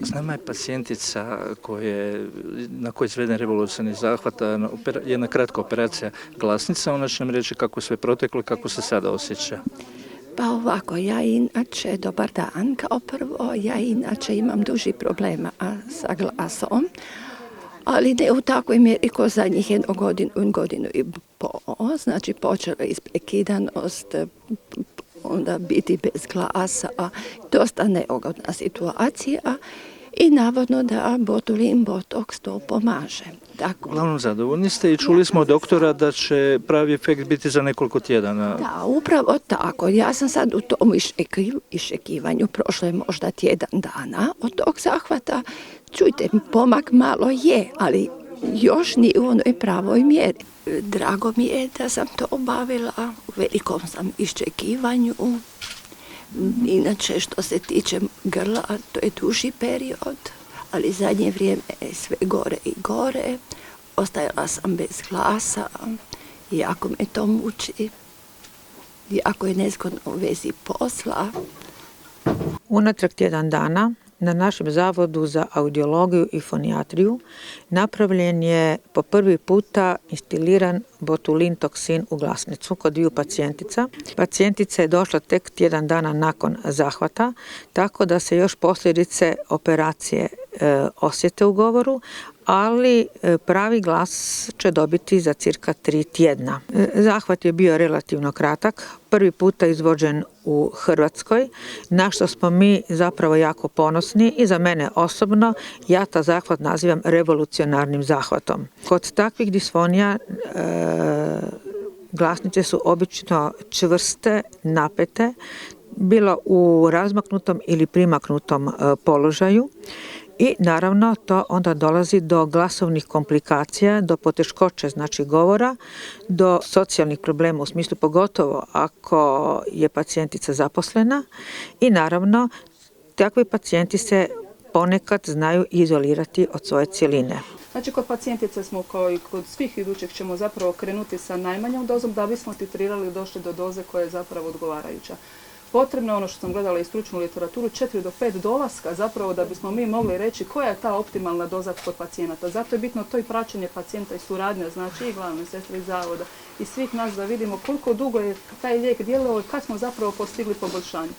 S nama je pacijentica na kojoj je izveden revolucionarni zahvat, jedna kratka operacija glasnica. Ona će nam reći kako sve proteklo i kako se sada osjeća. Pa ovako, ja inače, dobar dan, kao prvo, ja inače imam duži problema sa glasom, ali ne u takvoj mjeri ko zadnjih godinu i pol, znači počela isprekidanost, onda biti bez glasa, dosta neugodna situacija i navodno da botulin, botoks to pomaže. Uglavnom zadovoljni ste i čuli smo od doktora da će pravi efekt biti za nekoliko tjedana. Da, upravo tako. Ja sam sad u tom iščekivanju, prošlo je možda tjedan dana od tog zahvata. Čujte, pomak malo je, ali još nije u onoj pravoj mjeri. Drago mi je da sam to obavila, u velikom sam iščekivanju. Inače, što se tiče grla, to je duži period, ali zadnje vrijeme je sve gore i gore. Ostajala sam bez glasa, jako me to muči, jako je nezgodno u vezi posla. Unatrag tjedan dana na našem Zavodu za audiologiju i fonijatriju napravljen je po prvi puta instaliran botulin toksin u glasnicu kod dviju pacijentica. Pacijentica je došla tek tjedan dana nakon zahvata, tako da se još posljedice operacije osjete u govoru, ali pravi glas će dobiti za cirka 3 tjedna. Zahvat je bio relativno kratak, prvi puta izvođen u Hrvatskoj, na što smo mi zapravo jako ponosni i za mene osobno, ja ta zahvat nazivam revolucionarnim zahvatom. Kod takvih disfonija glasnice su obično čvrste, napete, bilo u razmaknutom ili primaknutom položaju. I naravno to onda dolazi do glasovnih komplikacija, do poteškoće znači govora, do socijalnih problema u smislu pogotovo ako je pacijentica zaposlena i naravno takvi pacijenti se ponekad znaju izolirati od svoje cjeline. Znači kod pacijentice smo kao i kod svih idućih ćemo zapravo krenuti sa najmanjom dozom da bismo titrirali i došli do doze koja je zapravo odgovarajuća. Potrebno je ono što sam gledala i stručnu literaturu 4 do 5 dolaska zapravo da bismo mi mogli reći koja je ta optimalna doza kod pacijenata. Zato je bitno to i praćenje pacijenta i suradnja, znači i glavne sestre iz zavoda i svih nas da vidimo koliko dugo je taj lijek djelovao i kad smo zapravo postigli poboljšanje.